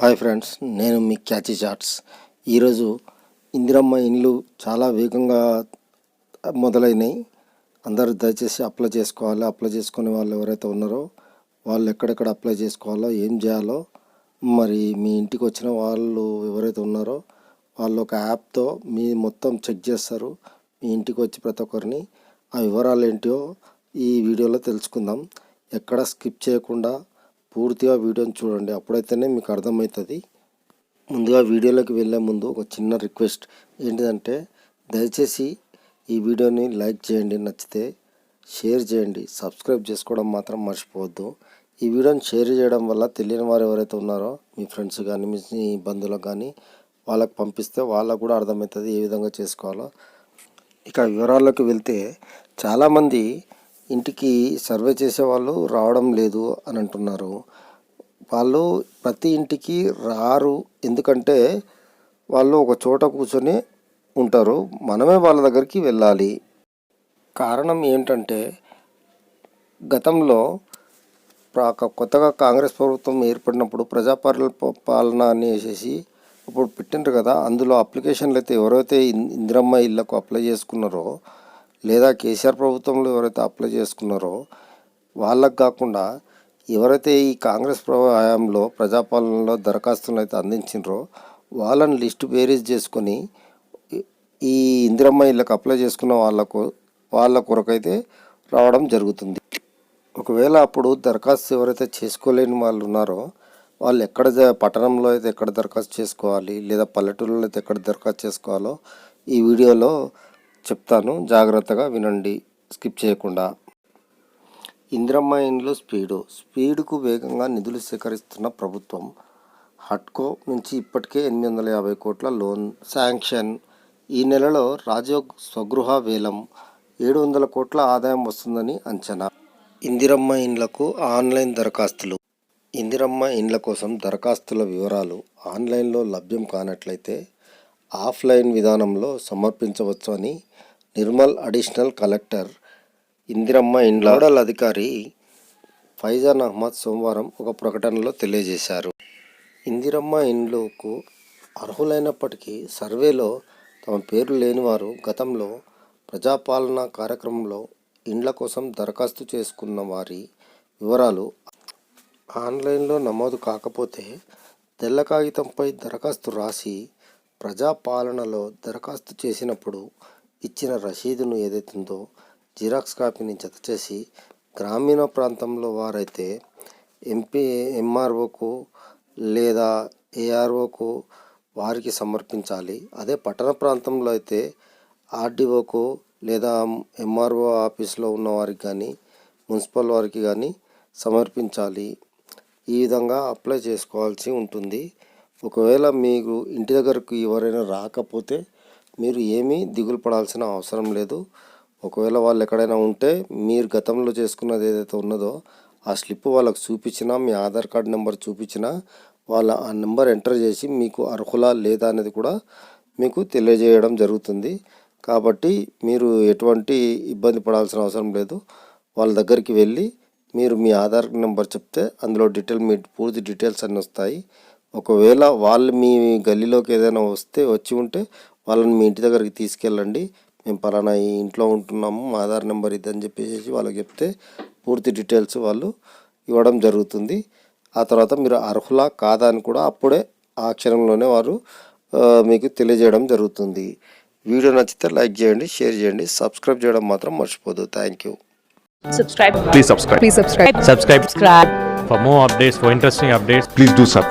Hi friends, నేను మీ catchy charts. ఈరోజు ఇందిరమ్మ ఇండ్లు చాలా వేగంగా మొదలైనవి. అందరూ దయచేసి అప్లై చేసుకోవాలి. అప్లై చేసుకునే వాళ్ళు ఎవరైతే ఉన్నారో వాళ్ళు ఎక్కడెక్కడ అప్లై చేసుకోవాలో, ఏం చేయాలో, మరి మీ ఇంటికి వచ్చిన వాళ్ళు ఎవరైతే ఉన్నారో వాళ్ళు ఒక యాప్తో మీ మొత్తం చెక్ చేస్తారు. మీ ఇంటికి వచ్చి ప్రతి ఒక్కరిని ఆ వివరాలు ఏంటో ఈ వీడియోలో తెలుసుకుందాం. ఎక్కడ స్కిప్ చేయకుండా పూర్తిగా వీడియోని చూడండి, అప్పుడైతేనే మీకు అర్థమవుతుంది. ముందుగా వీడియోలోకి వెళ్ళే ముందు ఒక చిన్న రిక్వెస్ట్ ఏంటిదంటే, దయచేసి ఈ వీడియోని లైక్ చేయండి, నచ్చితే షేర్ చేయండి, సబ్స్క్రైబ్ చేసుకోవడం మాత్రం మర్చిపోవద్దు. ఈ వీడియోని షేర్ చేయడం వల్ల తెలియని వారు ఎవరైతే ఉన్నారో మీ ఫ్రెండ్స్ కానీ మీ బంధువులకు కానీ వాళ్ళకి పంపిస్తే వాళ్ళకు కూడా అర్థమవుతుంది ఏ విధంగా చేసుకోవాలో. ఇక వివరాల్లోకి వెళ్తే, చాలామంది ఇంటికి సర్వే చేసేవాళ్ళు రావడం లేదు అని అంటున్నారు. వాళ్ళు ప్రతి ఇంటికి రారు, ఎందుకంటే వాళ్ళు ఒక చోట కూర్చొని ఉంటారు. మనమే వాళ్ళ దగ్గరికి వెళ్ళాలి. కారణం ఏంటంటే, గతంలో కొత్తగా కాంగ్రెస్ ప్రభుత్వం ఏర్పడినప్పుడు ప్రజాపాలన అనేసి ఇప్పుడు పెట్టిండ్రు కదా. అందులో అప్లికేషన్లు అయితే ఎవరైతే ఇందిరమ్మ ఇళ్లకు అప్లై చేసుకున్నారో, లేదా కేసీఆర్ ప్రభుత్వంలో ఎవరైతే అప్లై చేసుకున్నారో వాళ్ళకు కాకుండా ఎవరైతే ఈ కాంగ్రెస్ హయాంలో ప్రజాపాలనలో దరఖాస్తులను అయితే అందించినరో వాళ్ళని లిస్టు బేరీజ్ చేసుకొని ఈ ఇందిరమ్మ ఇళ్ళకు అప్లై చేసుకున్న వాళ్ళ కొరకైతే రావడం జరుగుతుంది. ఒకవేళ అప్పుడు దరఖాస్తు ఎవరైతే చేసుకోలేని వాళ్ళు ఉన్నారో వాళ్ళు పట్టణంలో అయితే ఎక్కడ దరఖాస్తు చేసుకోవాలి, లేదా పల్లెటూరులో అయితే ఎక్కడ దరఖాస్తు చేసుకోవాలో ఈ వీడియోలో చెప్తాను. జాగ్రత్తగా వినండి, స్కిప్ చేయకుండా. ఇందిరమ్మ ఇండ్లు స్పీడుకు వేగంగా నిధులు సేకరిస్తున్న ప్రభుత్వం. హట్కో నుంచి ఇప్పటికే 850 కోట్ల లోన్ శాంక్షన్. ఈ నెలలో రాజయోగ్ స్వగృహ వేలం 700 కోట్ల ఆదాయం వస్తుందని అంచనా. ఇందిరమ్మ ఇండ్లకు ఆన్లైన్ దరఖాస్తులు. ఇందిరమ్మ ఇండ్ల కోసం దరఖాస్తుల వివరాలు ఆన్లైన్లో లభ్యం కానట్లయితే ఆఫ్లైన్ విధానంలో సమర్పించవచ్చు అని నిర్మల్ అడిషనల్ కలెక్టర్ ఇందిరమ్మ ఇండ్ల నోడల్ అధికారి ఫైజాన్ అహ్మద్ సోమవారం ఒక ప్రకటనలో తెలియజేశారు. ఇందిరమ్మ ఇండ్లకు అర్హులైనప్పటికీ సర్వేలో తమ పేరు లేని వారు గతంలో ప్రజాపాలన కార్యక్రమంలో ఇండ్ల కోసం దరఖాస్తు చేసుకున్న వారి వివరాలు ఆన్లైన్లో నమోదు కాకపోతే తెల్ల కాగితంపై దరఖాస్తు రాసి ప్రజాపాలనలో దరఖాస్తు చేసినప్పుడు ఇచ్చిన రసీదును ఏదైతుందో జిరాక్స్ కాపీని జతచేసి గ్రామీణ ప్రాంతంలో వారైతే ఎంఆర్ఓకు లేదా ఏఆర్ఓకు వారికి సమర్పించాలి. అదే పట్టణ ప్రాంతంలో అయితే ఆర్డీఓకు లేదా ఎంఆర్ఓ ఆఫీస్లో ఉన్న వారికి కానీ మున్సిపల్ వారికి కానీ సమర్పించాలి. ఈ విధంగా అప్లై చేసుకోవాల్సి ఉంటుంది. ఒకవేళ మీకు ఇంటి దగ్గరకు ఎవరైనా రాకపోతే మీరు ఏమీ దిగులు పడాల్సిన అవసరం లేదు. ఒకవేళ వాళ్ళు ఎక్కడైనా ఉంటే మీరు గతంలో చేసుకున్నది ఏదైతే ఉన్నదో ఆ స్లిప్ వాళ్ళకు చూపించినా, మీ ఆధార్ కార్డు నెంబర్ చూపించినా వాళ్ళ ఆ నెంబర్ ఎంటర్ చేసి మీకు అర్హులా లేదా అనేది కూడా మీకు తెలియజేయడం జరుగుతుంది. కాబట్టి మీరు ఎటువంటి ఇబ్బంది పడాల్సిన అవసరం లేదు. వాళ్ళ దగ్గరికి వెళ్ళి మీరు మీ ఆధార్ నెంబర్ చెప్తే అందులో మీ పూర్తి డీటెయిల్స్ అన్నీ వస్తాయి. ఒకవేళ వాళ్ళు మీ గల్లీలోకి ఏదైనా వచ్చి ఉంటే వాళ్ళని మీ ఇంటి దగ్గరికి తీసుకెళ్ళండి. మేము పలానా ఈ ఇంట్లో ఉంటున్నాము, మా ఆధార్ నెంబర్ ఇదని చెప్పేసి వాళ్ళకి చెప్తే పూర్తి డీటెయిల్స్ వాళ్ళు ఇవ్వడం జరుగుతుంది. ఆ తర్వాత మీరు అర్హులా కాదా అని కూడా అప్పుడే ఆ క్షణంలోనే వారు మీకు తెలియజేయడం జరుగుతుంది. వీడియో నచ్చితే లైక్ చేయండి, షేర్ చేయండి, సబ్స్క్రైబ్ చేయడం మాత్రం మర్చిపోద్దు. Thank you. Please subscribe. For more updates, for interesting updates, please do subscribe.